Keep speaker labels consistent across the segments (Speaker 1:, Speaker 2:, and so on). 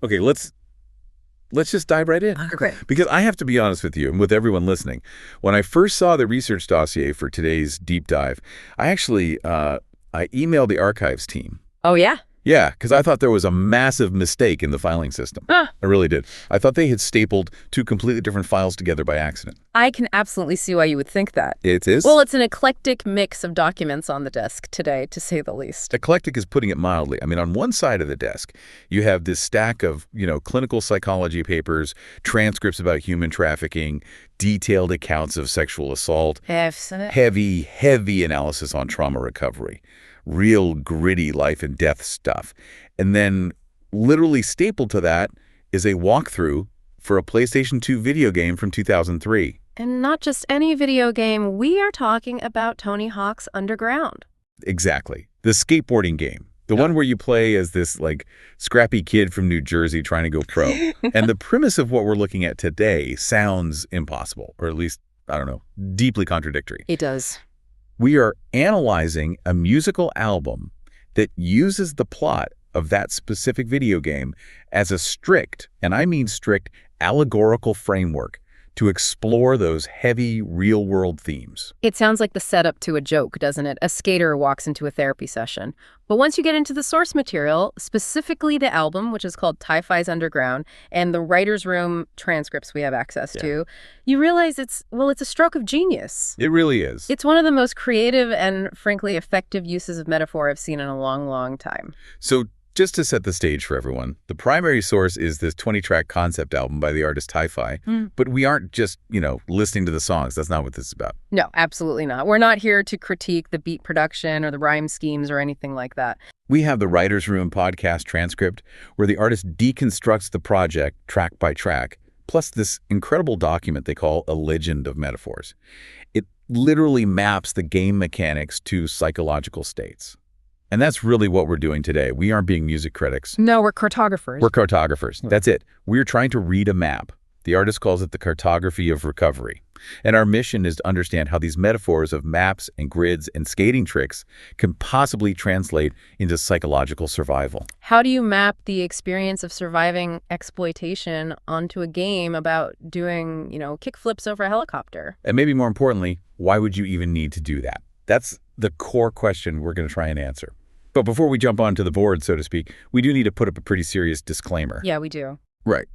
Speaker 1: Okay, let's just dive right in.
Speaker 2: Great.
Speaker 1: Because I have to be honest with you and with everyone listening. When I first saw the research dossier for today's deep dive, I actually I emailed the archives team.
Speaker 2: Oh, yeah?
Speaker 1: Yeah, because I thought there was a massive mistake in the filing system.
Speaker 2: Ah.
Speaker 1: I really did. I thought they had stapled two completely different files together by accident.
Speaker 2: I can absolutely see why you would think that.
Speaker 1: It is?
Speaker 2: Well, it's an eclectic mix of documents on the desk today, to say the least.
Speaker 1: Eclectic is putting it mildly. I mean, on one side of the desk, you have this stack of, clinical psychology papers, transcripts about human trafficking, detailed accounts of sexual assault, heavy analysis on trauma recovery, real gritty life and death stuff. And then literally stapled to that is a walkthrough for a PlayStation 2 video game from 2003.
Speaker 2: And not just any video game. We are talking about Tony Hawk's Underground.
Speaker 1: Exactly. The skateboarding game. The one where you play as this, scrappy kid from New Jersey trying to go pro. And the premise of what we're looking at today sounds impossible, or at least, I don't know, deeply contradictory.
Speaker 2: It does.
Speaker 1: We are analyzing a musical album that uses the plot of that specific video game as a strict, and I mean strict, allegorical framework to explore those heavy, real-world themes.
Speaker 2: It sounds like the setup to a joke, doesn't it? A skater walks into a therapy session. But once you get into the source material, specifically the album, which is called Ti-Fi's Underground, and the writer's room transcripts we have access to, you realize it's a stroke of genius.
Speaker 1: It really is.
Speaker 2: It's one of the most creative and, frankly, effective uses of metaphor I've seen in a long, long time.
Speaker 1: So just to set the stage for everyone, the primary source is this 20-track concept album by the artist Ti-Fi. But we aren't just, listening to the songs. That's not what this is about.
Speaker 2: No, absolutely not. We're not here to critique the beat production or the rhyme schemes or anything like that.
Speaker 1: We have the Writer's Room podcast transcript where the artist deconstructs the project track by track, plus this incredible document they call a legend of metaphors. It literally maps the game mechanics to psychological states. And that's really what we're doing today. We aren't being music critics.
Speaker 2: No, we're cartographers.
Speaker 1: We're cartographers. That's it. We're trying to read a map. The artist calls it the cartography of recovery. And our mission is to understand how these metaphors of maps and grids and skating tricks can possibly translate into psychological survival.
Speaker 2: How do you map the experience of surviving exploitation onto a game about doing, kickflips over a helicopter?
Speaker 1: And maybe more importantly, why would you even need to do that? That's the core question we're going to try and answer. But before we jump onto the board, so to speak, we do need to put up a pretty serious disclaimer.
Speaker 2: Yeah, we do.
Speaker 1: Right.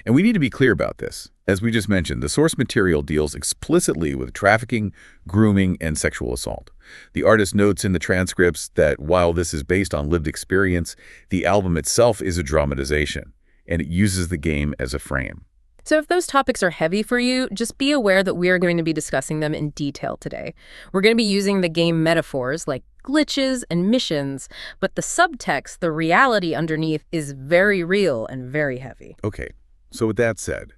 Speaker 1: And we need to be clear about this. As we just mentioned, the source material deals explicitly with trafficking, grooming, and sexual assault. The artist notes in the transcripts that while this is based on lived experience, the album itself is a dramatization, and it uses the game as a frame.
Speaker 2: So if those topics are heavy for you, just be aware that we are going to be discussing them in detail today. We're going to be using the game metaphors like glitches and missions, but the subtext, the reality underneath, is very real and very heavy.
Speaker 1: Okay, so with that said,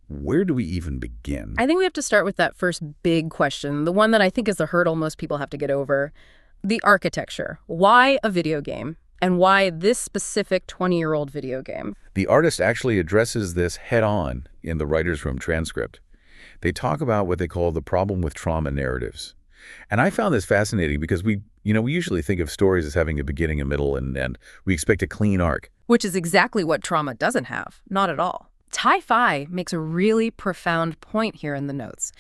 Speaker 1: where do we even begin?
Speaker 2: I think we have to start with that first big question, the one that I think is the hurdle most people have to get over. The architecture. Why a video game? And why this specific 20-year-old video game?
Speaker 1: The artist actually addresses this head-on in the Writer's Room transcript. They talk about what they call the problem with trauma narratives. And I found this fascinating because we usually think of stories as having a beginning, a middle, and end. We expect a clean arc.
Speaker 2: Which is exactly what trauma doesn't have. Not at all. Ti-Fi makes a really profound point here in the notes.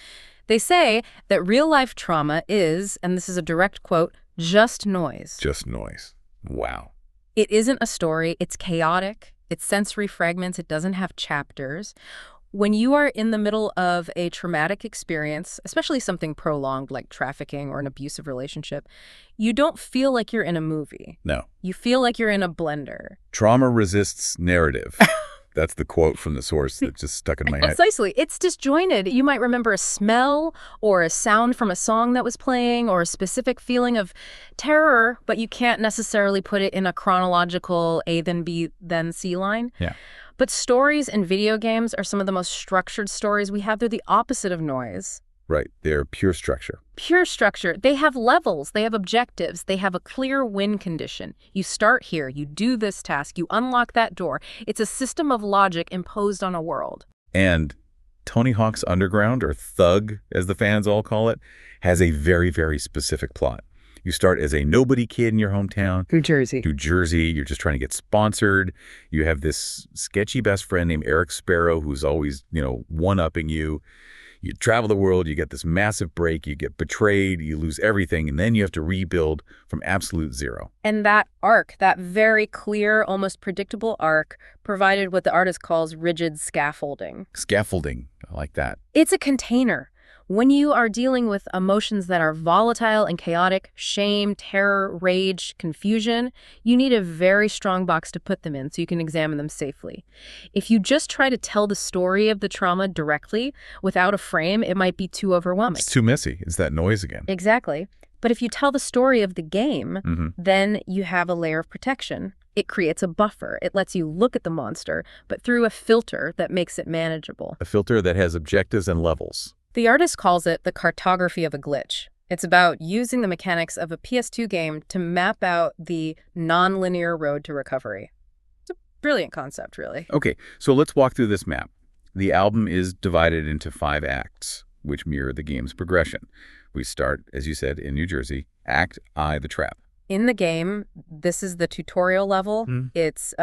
Speaker 2: They say that real-life trauma is, and this is a direct quote, just noise.
Speaker 1: Just noise. Wow.
Speaker 2: It isn't a story. It's chaotic. It's sensory fragments. It doesn't have chapters. When you are in the middle of a traumatic experience, especially something prolonged like trafficking or an abusive relationship, you don't feel like you're in a movie.
Speaker 1: No.
Speaker 2: You feel like you're in a blender.
Speaker 1: Trauma resists narrative. That's the quote from the source that just stuck in my head.
Speaker 2: Precisely. It's disjointed. You might remember a smell or a sound from a song that was playing or a specific feeling of terror, but you can't necessarily put it in a chronological A then B then C line.
Speaker 1: Yeah.
Speaker 2: But stories in video games are some of the most structured stories we have. They're the opposite of noise.
Speaker 1: Right. They're pure structure.
Speaker 2: Pure structure. They have levels. They have objectives. They have a clear win condition. You start here. You do this task. You unlock that door. It's a system of logic imposed on a world.
Speaker 1: And Tony Hawk's Underground, or Thug, as the fans all call it, has a very, very specific plot. You start as a nobody kid in your hometown.
Speaker 2: New Jersey.
Speaker 1: New Jersey. You're just trying to get sponsored. You have this sketchy best friend named Eric Sparrow who's always, one-upping you. You travel the world, you get this massive break, you get betrayed, you lose everything, and then you have to rebuild from absolute zero.
Speaker 2: And that arc, that very clear, almost predictable arc, provided what the artist calls rigid scaffolding.
Speaker 1: Scaffolding, I like that.
Speaker 2: It's a container. When you are dealing with emotions that are volatile and chaotic, shame, terror, rage, confusion, you need a very strong box to put them in so you can examine them safely. If you just try to tell the story of the trauma directly without a frame, it might be too overwhelming.
Speaker 1: It's too messy. It's that noise again.
Speaker 2: Exactly. But if you tell the story of the game, then you have a layer of protection. It creates a buffer. It lets you look at the monster, but through a filter that makes it manageable.
Speaker 1: A filter that has objectives and levels.
Speaker 2: The artist calls it the cartography of a glitch. It's about using the mechanics of a PS2 game to map out the non-linear road to recovery. It's a brilliant concept, really.
Speaker 1: Okay, so let's walk through this map. The album is divided into 5 acts, which mirror the game's progression. We start, as you said, in New Jersey. Act I, the trap.
Speaker 2: In the game, this is the tutorial level. It's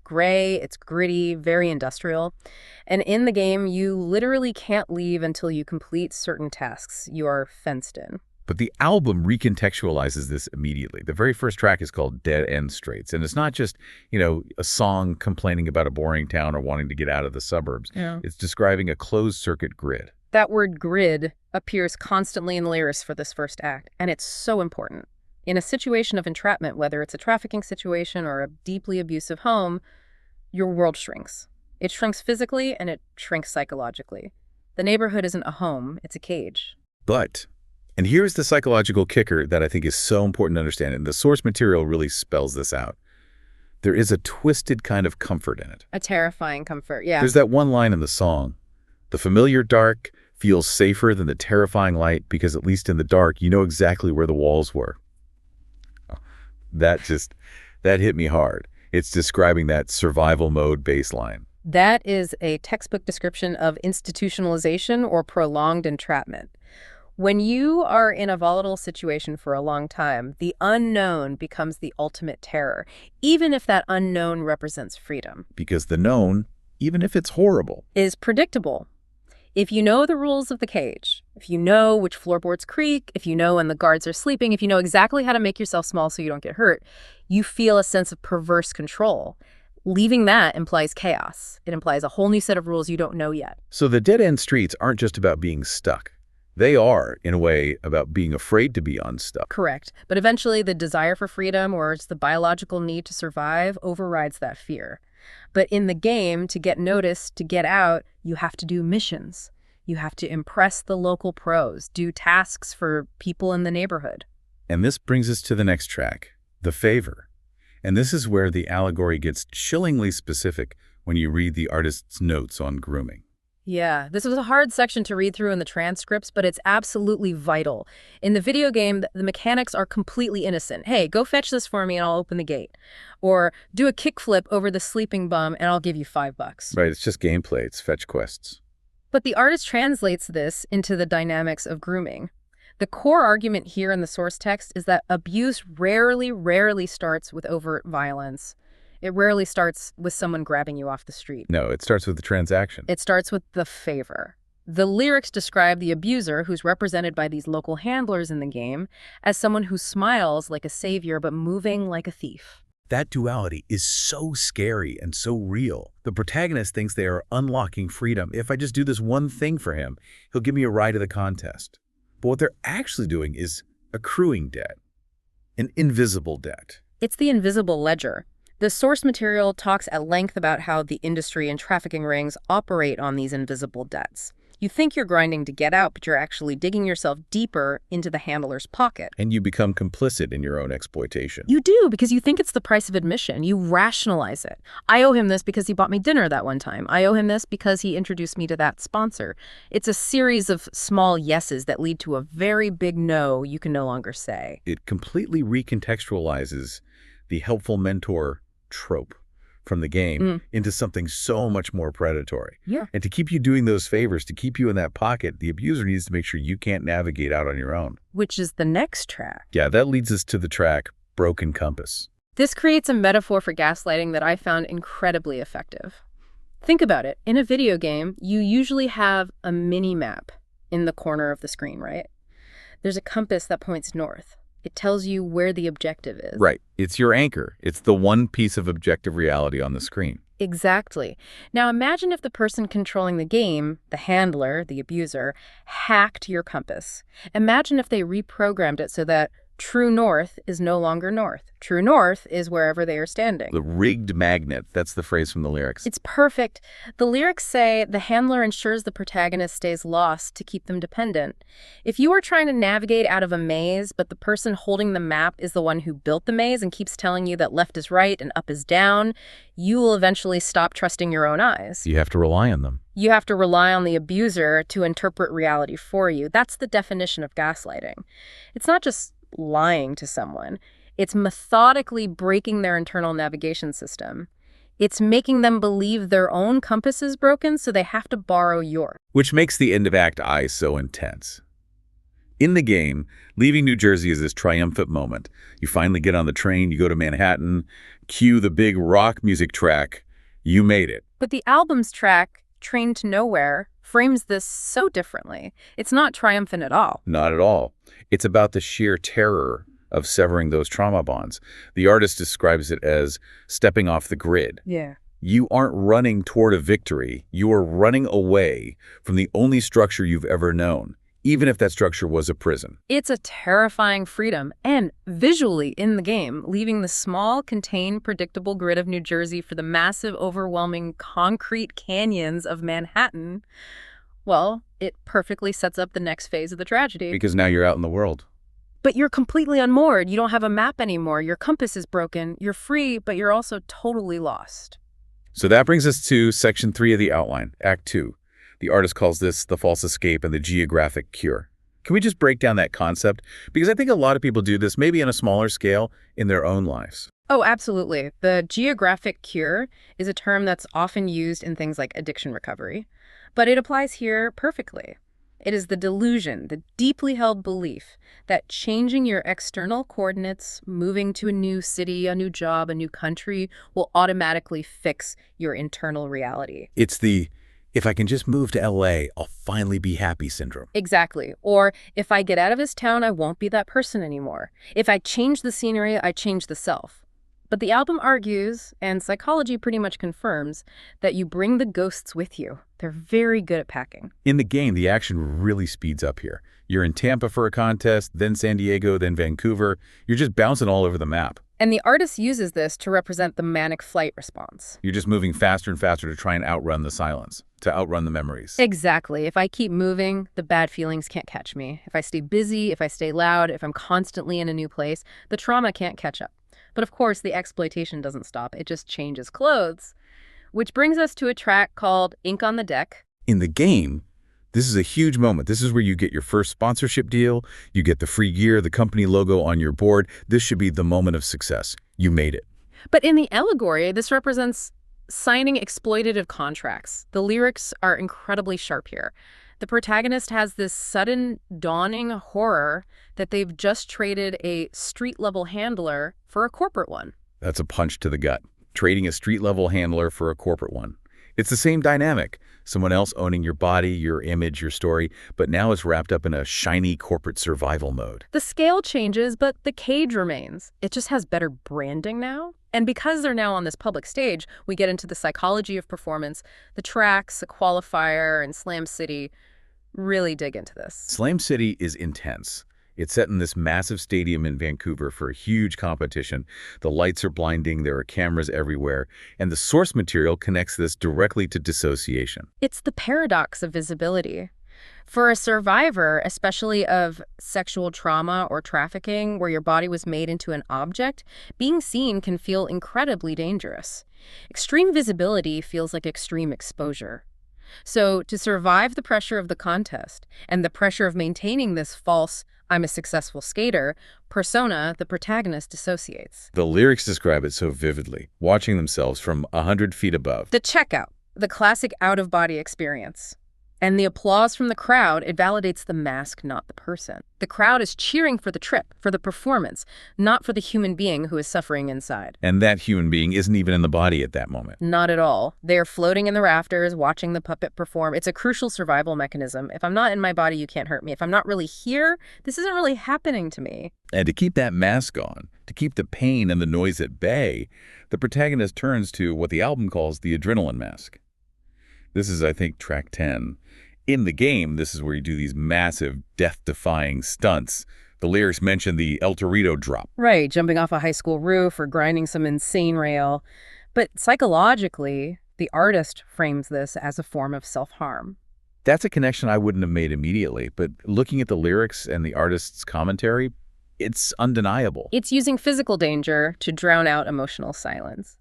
Speaker 2: gray, it's gritty, very industrial. And in the game, you literally can't leave until you complete certain tasks. You are fenced in.
Speaker 1: But the album recontextualizes this immediately. The very first track is called Dead End Straits. And it's not just, a song complaining about a boring town or wanting to get out of the suburbs.
Speaker 2: Yeah.
Speaker 1: It's describing a closed-circuit grid.
Speaker 2: That word grid appears constantly in the lyrics for this first act, and it's so important. In a situation of entrapment, whether it's a trafficking situation or a deeply abusive home, your world shrinks. It shrinks physically and it shrinks psychologically. The neighborhood isn't a home, it's a cage.
Speaker 1: But, and here's the psychological kicker that I think is so important to understand, and the source material really spells this out. There is a twisted kind of comfort in it.
Speaker 2: A terrifying comfort, yeah.
Speaker 1: There's that one line in the song. The familiar dark feels safer than the terrifying light because at least in the dark, you know exactly where the walls were. That hit me hard. It's describing that survival mode baseline.
Speaker 2: That is a textbook description of institutionalization or prolonged entrapment. When you are in a volatile situation for a long time, the unknown becomes the ultimate terror, even if that unknown represents freedom.
Speaker 1: Because the known, even if it's horrible,
Speaker 2: is predictable. If you know the rules of the cage, if you know which floorboards creak, if you know when the guards are sleeping, if you know exactly how to make yourself small so you don't get hurt, you feel a sense of perverse control. Leaving that implies chaos. It implies a whole new set of rules you don't know yet.
Speaker 1: So the dead-end streets aren't just about being stuck. They are, in a way, about being afraid to be unstuck.
Speaker 2: Correct. But eventually the desire for freedom or it's the biological need to survive overrides that fear. But in the game, to get noticed, to get out, you have to do missions. You have to impress the local pros, do tasks for people in the neighborhood.
Speaker 1: And this brings us to the next track, The Favor. And this is where the allegory gets chillingly specific when you read the artist's notes on grooming.
Speaker 2: Yeah, this was a hard section to read through in the transcripts, but it's absolutely vital. In the video game, the mechanics are completely innocent. Hey, go fetch this for me and I'll open the gate. Or do a kickflip over the sleeping bum and I'll give you $5.
Speaker 1: Right, it's just gameplay. It's fetch quests.
Speaker 2: But the artist translates this into the dynamics of grooming. The core argument here in the source text is that abuse rarely starts with overt violence. It rarely starts with someone grabbing you off the street.
Speaker 1: No, it starts with the transaction.
Speaker 2: It starts with the favor. The lyrics describe the abuser, who's represented by these local handlers in the game, as someone who smiles like a savior but moving like a thief.
Speaker 1: That duality is so scary and so real. The protagonist thinks they are unlocking freedom. If I just do this one thing for him, he'll give me a ride to the contest. But what they're actually doing is accruing debt, an invisible debt.
Speaker 2: It's the invisible ledger. The source material talks at length about how the industry and trafficking rings operate on these invisible debts. You think you're grinding to get out, but you're actually digging yourself deeper into the handler's pocket.
Speaker 1: And you become complicit in your own exploitation.
Speaker 2: You do, because you think it's the price of admission. You rationalize it. I owe him this because he bought me dinner that one time. I owe him this because he introduced me to that sponsor. It's a series of small yeses that lead to a very big no you can no longer say.
Speaker 1: It completely recontextualizes the helpful mentor trope from the game into something so much more predatory. Yeah. And to keep you doing those favors, to keep you in that pocket, the abuser needs to make sure you can't navigate out on your own.
Speaker 2: Which is the next track.
Speaker 1: Yeah, that leads us to the track, Broken Compass.
Speaker 2: This creates a metaphor for gaslighting that I found incredibly effective. Think about it. In a video game, you usually have a mini-map in the corner of the screen, right? There's a compass that points north. It tells you where the objective is.
Speaker 1: Right. It's your anchor. It's the one piece of objective reality on the screen.
Speaker 2: Exactly. Now imagine if the person controlling the game, the handler, the abuser, hacked your compass. Imagine if they reprogrammed it so that true north is no longer north. True north is wherever they are standing.
Speaker 1: The rigged magnet. That's the phrase from the lyrics.
Speaker 2: It's perfect. The lyrics say the handler ensures the protagonist stays lost to keep them dependent. If you are trying to navigate out of a maze, but the person holding the map is the one who built the maze and keeps telling you that left is right and up is down, you will eventually stop trusting your own eyes.
Speaker 1: You have to rely on them.
Speaker 2: You have to rely on the abuser to interpret reality for you. That's the definition of gaslighting. It's not just lying to someone. It's methodically breaking their internal navigation system. It's making them believe their own compass is broken, so they have to borrow yours.
Speaker 1: Which makes the end of Act I so intense. In the game, leaving New Jersey is this triumphant moment. You finally get on the train, you go to Manhattan, cue the big rock music track. You made it.
Speaker 2: But the album's track, Train to Nowhere, frames this so differently. It's not triumphant at all.
Speaker 1: Not at all. It's about the sheer terror of severing those trauma bonds. The artist describes it as stepping off the grid.
Speaker 2: Yeah.
Speaker 1: You aren't running toward a victory. You are running away from the only structure you've ever known, even if that structure was a prison.
Speaker 2: It's a terrifying freedom, and visually in the game, leaving the small, contained, predictable grid of New Jersey for the massive, overwhelming concrete canyons of Manhattan, well, it perfectly sets up the next phase of the tragedy.
Speaker 1: Because now you're out in the world.
Speaker 2: But you're completely unmoored. You don't have a map anymore. Your compass is broken. You're free, but you're also totally lost.
Speaker 1: So that brings us to Section 3 of the outline, Act 2. The artist calls this the false escape and the geographic cure. Can we just break down that concept? Because I think a lot of people do this, maybe on a smaller scale, in their own lives.
Speaker 2: Oh, absolutely. The geographic cure is a term that's often used in things like addiction recovery, but it applies here perfectly. It is the delusion, the deeply held belief that changing your external coordinates, moving to a new city, a new job, a new country, will automatically fix your internal reality.
Speaker 1: It's the, if I can just move to LA, I'll finally be happy syndrome.
Speaker 2: Exactly. Or, if I get out of this town, I won't be that person anymore. If I change the scenery, I change the self. But the album argues, and psychology pretty much confirms, that you bring the ghosts with you. They're very good at packing.
Speaker 1: In the game, the action really speeds up here. You're in Tampa for a contest, then San Diego, then Vancouver. You're just bouncing all over the map.
Speaker 2: And the artist uses this to represent the manic flight response.
Speaker 1: You're just moving faster and faster to try and outrun the silence, to outrun the memories.
Speaker 2: Exactly. If I keep moving, the bad feelings can't catch me. If I stay busy, if I stay loud, if I'm constantly in a new place, the trauma can't catch up. But of course, the exploitation doesn't stop. It just changes clothes. Which brings us to a track called Ink on the Deck.
Speaker 1: In the game, this is a huge moment. This is where you get your first sponsorship deal. You get the free gear, the company logo on your board. This should be the moment of success. You made it.
Speaker 2: But in the allegory, this represents signing exploitative contracts. The lyrics are incredibly sharp here. The protagonist has this sudden dawning horror that they've just traded a street-level handler for a corporate one.
Speaker 1: That's a punch to the gut. Trading a street-level handler for a corporate one. It's the same dynamic. Someone else owning your body, your image, your story, but now it's wrapped up in a shiny corporate survival mode.
Speaker 2: The scale changes, but the cage remains. It just has better branding now. And because they're now on this public stage, we get into the psychology of performance. The tracks, The Qualifier, and Slam City really dig into this.
Speaker 1: Slam City is intense. It's set in this massive stadium in Vancouver for a huge competition. The lights are blinding, there are cameras everywhere, and the source material connects this directly to dissociation.
Speaker 2: It's the paradox of visibility. For a survivor, especially of sexual trauma or trafficking, where your body was made into an object, being seen can feel incredibly dangerous. Extreme visibility feels like extreme exposure. So to survive the pressure of the contest and the pressure of maintaining this false I'm a successful skater. Persona, the protagonist, dissociates.
Speaker 1: The lyrics describe it so vividly, watching themselves from 100 feet above.
Speaker 2: The checkout, the classic out-of-body experience. And the applause from the crowd, it validates the mask, not the person. The crowd is cheering for the trip, for the performance, not for the human being who is suffering inside.
Speaker 1: And that human being isn't even in the body at that moment.
Speaker 2: Not at all. They are floating in the rafters, watching the puppet perform. It's a crucial survival mechanism. If I'm not in my body, you can't hurt me. If I'm not really here, this isn't really happening to me.
Speaker 1: And to keep that mask on, to keep the pain and the noise at bay, the protagonist turns to what the album calls the adrenaline mask. This is, I think, track 10. In the game, this is where you do these massive, death-defying stunts. The lyrics mention the El Torito drop.
Speaker 2: Right, jumping off a high school roof or grinding some insane rail. But psychologically, the artist frames this as a form of self-harm.
Speaker 1: That's a connection I wouldn't have made immediately, but looking at the lyrics and the artist's commentary, it's undeniable.
Speaker 2: It's using physical danger to drown out emotional silence.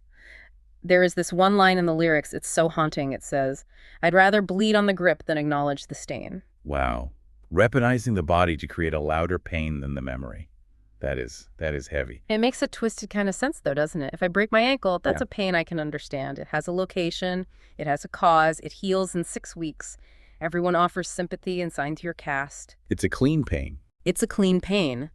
Speaker 2: There is this one line in the lyrics, it's so haunting, it says, "I'd rather bleed on the grip than acknowledge the stain."
Speaker 1: Wow. Weaponizing the body to create a louder pain than the memory. That is heavy.
Speaker 2: It makes a twisted kind of sense, though, doesn't it? If I break my ankle, that's a pain I can understand. It has a location, it has a cause, it heals in 6 weeks. Everyone offers sympathy and signs your cast.
Speaker 1: It's a clean pain.
Speaker 2: It's a clean pain,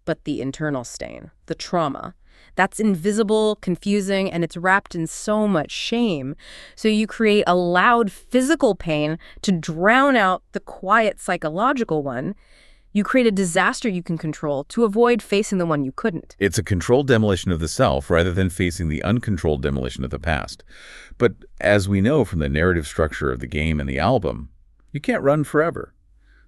Speaker 2: but the internal stain, the trauma, that's invisible, confusing, and it's wrapped in so much shame. So you create a loud physical pain to drown out the quiet psychological one. You create a disaster you can control to avoid facing the one you couldn't.
Speaker 1: It's a controlled demolition of the self rather than facing the uncontrolled demolition of the past. But as we know from the narrative structure of the game and the album, you can't run forever.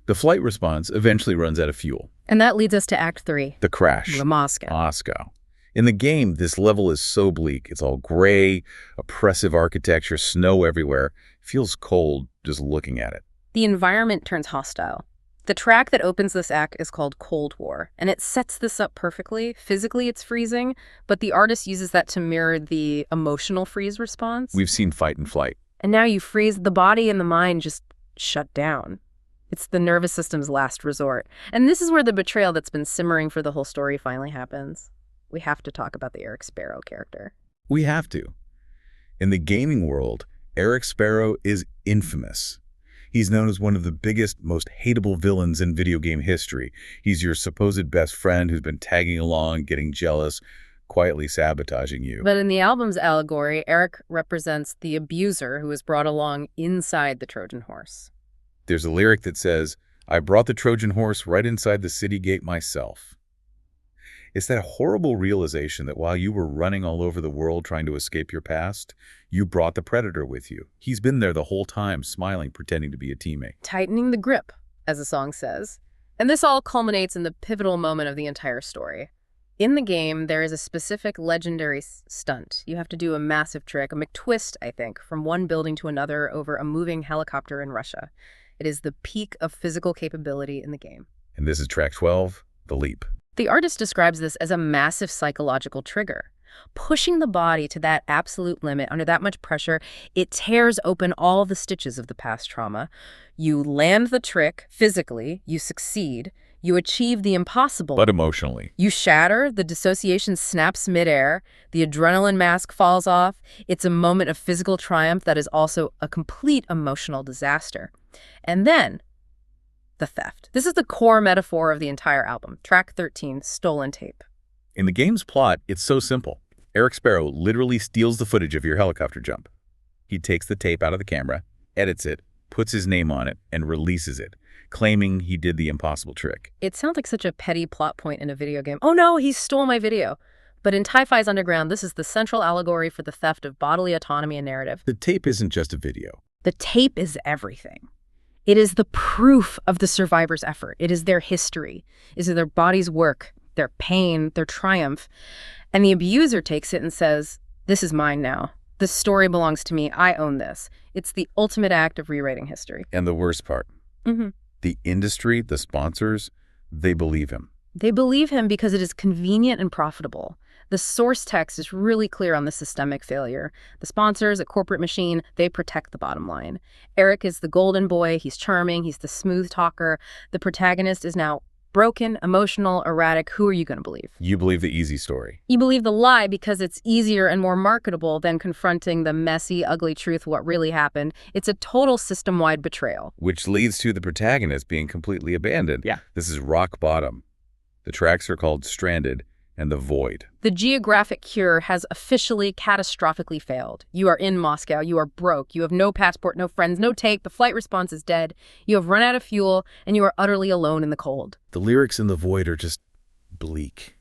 Speaker 1: The flight response eventually runs out of fuel.
Speaker 2: And that leads us to Act 3.
Speaker 1: The crash.
Speaker 2: The Moscow.
Speaker 1: Moscow. In the game, this level is so bleak. It's all gray, oppressive architecture, snow everywhere. It feels cold just looking at it.
Speaker 2: The environment turns hostile. The track that opens this act is called Cold War, and it sets this up perfectly. Physically, it's freezing, but the artist uses that to mirror the emotional freeze response.
Speaker 1: We've seen fight and flight.
Speaker 2: And now you freeze, the body and the mind just shut down. It's the nervous system's last resort. And this is where the betrayal that's been simmering for the whole story finally happens. We have to talk about the Eric Sparrow character.
Speaker 1: We have to. In the gaming world, Eric Sparrow is infamous. He's known as one of the biggest, most hateable villains in video game history. He's your supposed best friend who's been tagging along, getting jealous, quietly sabotaging you.
Speaker 2: But in the album's allegory, Eric represents the abuser who is brought along inside the Trojan horse.
Speaker 1: There's a lyric that says, "I brought the Trojan horse right inside the city gate myself." It's that horrible realization that while you were running all over the world trying to escape your past, you brought the predator with you. He's been there the whole time, smiling, pretending to be a teammate.
Speaker 2: Tightening the grip, as the song says. And this all culminates in the pivotal moment of the entire story. In the game, there is a specific legendary stunt. You have to do a massive trick, a McTwist, I think, from one building to another over a moving helicopter in Russia. It is the peak of physical capability in the game.
Speaker 1: And this is track 12, The Leap.
Speaker 2: The artist describes this as a massive psychological trigger. Pushing the body to that absolute limit under that much pressure, it tears open all the stitches of the past trauma. You land the trick physically, you succeed, you achieve the impossible.
Speaker 1: But emotionally.
Speaker 2: You shatter, the dissociation snaps midair, the adrenaline mask falls off. It's a moment of physical triumph that is also a complete emotional disaster. And then, the theft. This is the core metaphor of the entire album. Track 13, Stolen Tape.
Speaker 1: In the game's plot, it's so simple. Eric Sparrow literally steals the footage of your helicopter jump. He takes the tape out of the camera, edits it, puts his name on it, and releases it, claiming he did the impossible trick.
Speaker 2: It sounds like such a petty plot point in a video game. Oh no, he stole my video. But in Ti-Fi's Underground, this is the central allegory for the theft of bodily autonomy and narrative.
Speaker 1: The tape isn't just a video.
Speaker 2: The tape is everything. It is the proof of the survivor's effort. It is their history. It is their body's work, their pain, their triumph. And the abuser takes it and says, "This is mine now. This story belongs to me. I own this." It's the ultimate act of rewriting history.
Speaker 1: And the worst part, the industry, the sponsors, they believe him.
Speaker 2: They believe him because it is convenient and profitable. The source text is really clear on the systemic failure. The sponsors, a corporate machine, they protect the bottom line. Eric is the golden boy. He's charming. He's the smooth talker. The protagonist is now broken, emotional, erratic. Who are you going to believe?
Speaker 1: You believe the easy story.
Speaker 2: You believe the lie because it's easier and more marketable than confronting the messy, ugly truth, what really happened. It's a total system-wide betrayal.
Speaker 1: Which leads to the protagonist being completely abandoned.
Speaker 2: Yeah.
Speaker 1: This is rock bottom. The tracks are called Stranded and The Void.
Speaker 2: The geographic cure has officially catastrophically failed. You are in Moscow. You are broke. You have no passport, no friends, no tape. The flight response is dead. You have run out of fuel, and you are utterly alone in the cold.
Speaker 1: The lyrics in The Void are just bleak.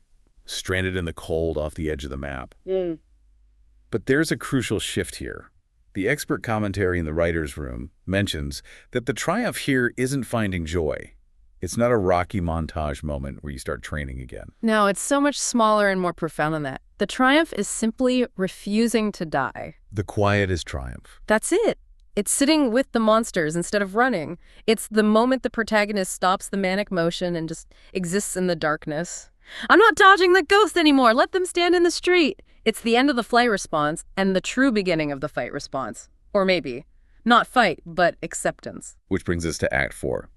Speaker 1: Stranded in the cold off the edge of the map. But there's a crucial shift here. The expert commentary in the writer's room mentions that the triumph here isn't finding joy. It's not a Rocky montage moment where you start training again.
Speaker 2: No, it's so much smaller and more profound than that. The triumph is simply refusing to die.
Speaker 1: The quiet is triumph.
Speaker 2: That's it. It's sitting with the monsters instead of running. It's the moment the protagonist stops the manic motion and just exists in the darkness. I'm not dodging the ghost anymore. Let them stand in the street. It's the end of the flight response and the true beginning of the fight response. Or maybe not fight, but acceptance.
Speaker 1: Which brings us to Act 4.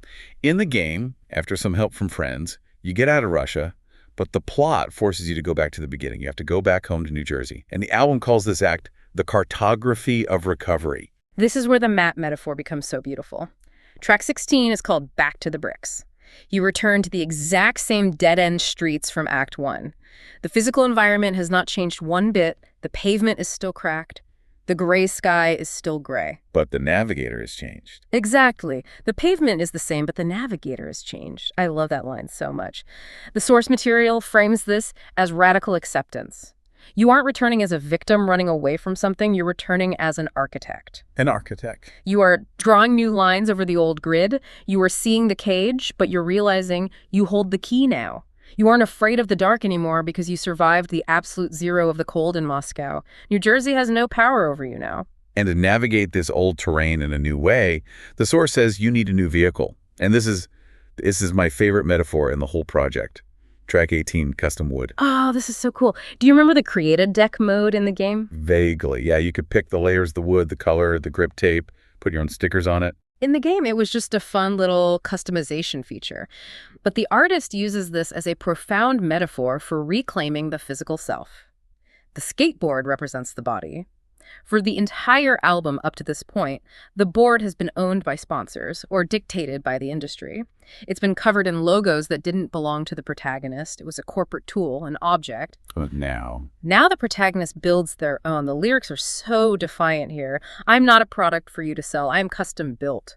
Speaker 1: In the game, after some help from friends, you get out of Russia, but the plot forces you to go back to the beginning. You have to go back home to New Jersey. And the album calls this act the cartography of recovery.
Speaker 2: This is where the map metaphor becomes so beautiful. Track 16 is called Back to the Bricks. You return to the exact same dead-end streets from Act 1. The physical environment has not changed one bit. The pavement is still cracked. The gray sky is still gray.
Speaker 1: But the navigator has changed.
Speaker 2: Exactly. The pavement is the same, but the navigator has changed. I love that line so much. The source material frames this as radical acceptance. You aren't returning as a victim running away from something. You're returning as an architect.
Speaker 1: An architect.
Speaker 2: You are drawing new lines over the old grid. You are seeing the cage, but you're realizing you hold the key now. You aren't afraid of the dark anymore because you survived the absolute zero of the cold in Moscow. New Jersey has no power over you now.
Speaker 1: And to navigate this old terrain in a new way, the source says you need a new vehicle. And this is my favorite metaphor in the whole project. Track 18, Custom Wood.
Speaker 2: Oh, this is so cool. Do you remember the Create a Deck mode in the game?
Speaker 1: Vaguely. Yeah, you could pick the layers, the wood, the color, the grip tape, put your own stickers on it.
Speaker 2: In the game, it was just a fun little customization feature. But the artist uses this as a profound metaphor for reclaiming the physical self. The skateboard represents the body. For the entire album up to this point, the board has been owned by sponsors or dictated by the industry. It's been covered in logos that didn't belong to the protagonist. It was a corporate tool, an object.
Speaker 1: But now
Speaker 2: the protagonist builds their own. The lyrics are so defiant here. I'm not a product for you to sell. I am custom built.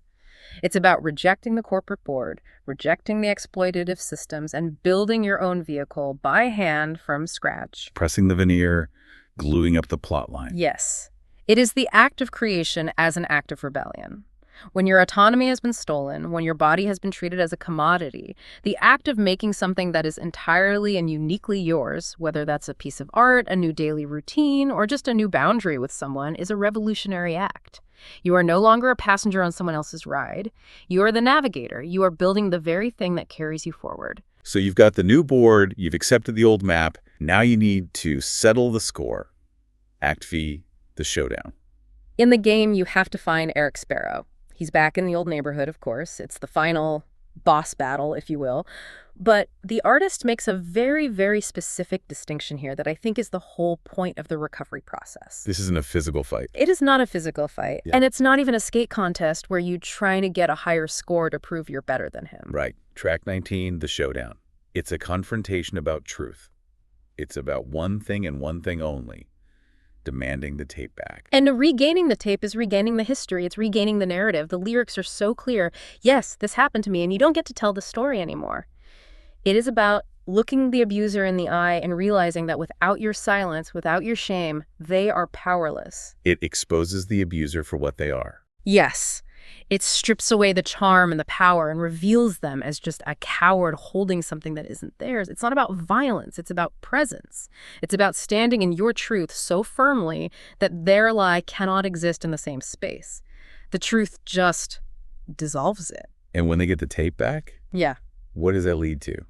Speaker 2: It's about rejecting the corporate board, rejecting the exploitative systems, and building your own vehicle by hand from scratch.
Speaker 1: Pressing the veneer, gluing up the plot line.
Speaker 2: Yes. It is the act of creation as an act of rebellion. When your autonomy has been stolen, when your body has been treated as a commodity, the act of making something that is entirely and uniquely yours, whether that's a piece of art, a new daily routine, or just a new boundary with someone, is a revolutionary act. You are no longer a passenger on someone else's ride. You are the navigator. You are building the very thing that carries you forward.
Speaker 1: So you've got the new board, you've accepted the old map, now you need to settle the score. Act V, the showdown.
Speaker 2: In the game, you have to find Eric Sparrow. He's back in the old neighborhood, of course. It's the final boss battle, if you will. But the artist makes a very, very specific distinction here that I think is the whole point of the recovery process.
Speaker 1: This isn't a physical fight.
Speaker 2: It is not a physical fight.
Speaker 1: Yeah.
Speaker 2: And it's not even a skate contest where you're trying to get a higher score to prove you're better than him.
Speaker 1: Right. Track 19, the showdown. It's a confrontation about truth. It's about one thing and one thing only. Demanding the tape back.
Speaker 2: And regaining the tape is regaining the history. It's regaining the narrative. The lyrics are so clear. Yes, this happened to me, and you don't get to tell the story anymore. It is about looking the abuser in the eye and realizing that without your silence, without your shame, they are powerless.
Speaker 1: It exposes the abuser for what they are.
Speaker 2: Yes. It strips away the charm and the power and reveals them as just a coward holding something that isn't theirs. It's not about violence. It's about presence. It's about standing in your truth so firmly that their lie cannot exist in the same space. The truth just dissolves it.
Speaker 1: And when they get the tape back,
Speaker 2: Yeah.
Speaker 1: what does that lead to?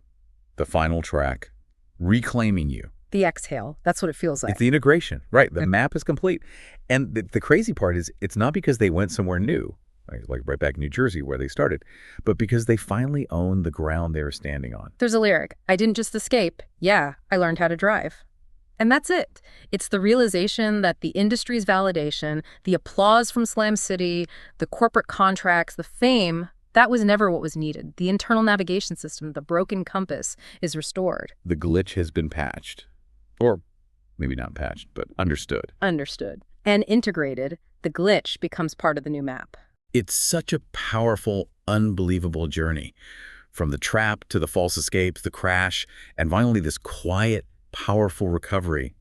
Speaker 1: The final track, reclaiming you.
Speaker 2: The exhale. That's what it feels like.
Speaker 1: It's the integration, right? The map is complete. And the crazy part is it's not because they went somewhere new. like right back in New Jersey where they started, but because they finally owned the ground they were standing on.
Speaker 2: There's a lyric, I didn't just escape. Yeah, I learned how to drive. And that's it. It's the realization that the industry's validation, the applause from Slam City, the corporate contracts, the fame, that was never what was needed. The internal navigation system, the broken compass, is restored.
Speaker 1: The glitch has been patched. Or maybe not patched, but understood.
Speaker 2: Understood. And integrated, the glitch becomes part of the new map.
Speaker 1: It's such a powerful, unbelievable journey. From the trap to the false escapes, the crash, and finally this quiet, powerful recovery.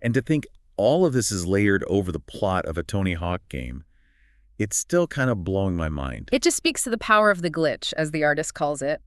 Speaker 1: And to think all of this is layered over the plot of a Tony Hawk game, it's still kind of blowing my mind.
Speaker 2: It just speaks to the power of the glitch, as the artist calls it.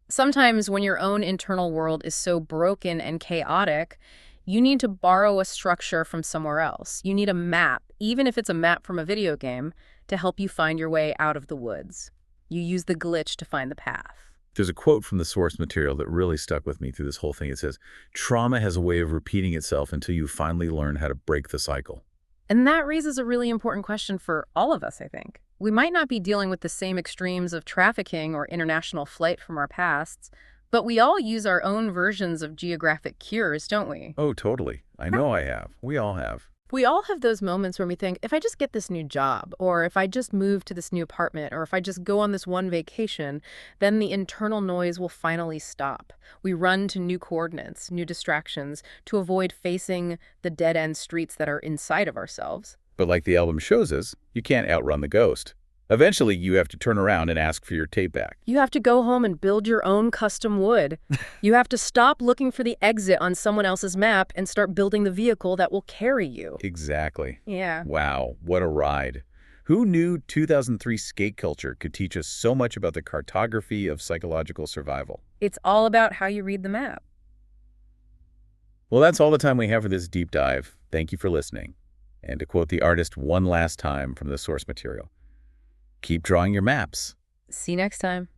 Speaker 2: Sometimes when your own internal world is so broken and chaotic, you need to borrow a structure from somewhere else. You need a map, even if it's a map from a video game, to help you find your way out of the woods. You use the glitch to find the path.
Speaker 1: There's a quote from the source material that really stuck with me through this whole thing. It says, "Trauma has a way of repeating itself until you finally learn how to break the cycle."
Speaker 2: And that raises a really important question for all of us, I think. We might not be dealing with the same extremes of trafficking or international flight from our pasts, but we all use our own versions of geographic cures, don't we?
Speaker 1: Oh, totally. I know I have. We all have.
Speaker 2: We all have those moments where we think, if I just get this new job, or if I just move to this new apartment, or if I just go on this one vacation, then the internal noise will finally stop. We run to new coordinates, new distractions, to avoid facing the dead-end streets that are inside of ourselves.
Speaker 1: But like the album shows us, you can't outrun the ghost. Eventually, you have to turn around and ask for your tape back.
Speaker 2: You have to go home and build your own custom wood. You have to stop looking for the exit on someone else's map and start building the vehicle that will carry you.
Speaker 1: Exactly.
Speaker 2: Yeah.
Speaker 1: Wow, what a ride. Who knew 2003 skate culture could teach us so much about the cartography of psychological survival?
Speaker 2: It's all about how you read the map.
Speaker 1: Well, that's all the time we have for this deep dive. Thank you for listening. And to quote the artist one last time from the source material, keep drawing your maps.
Speaker 2: See you next time.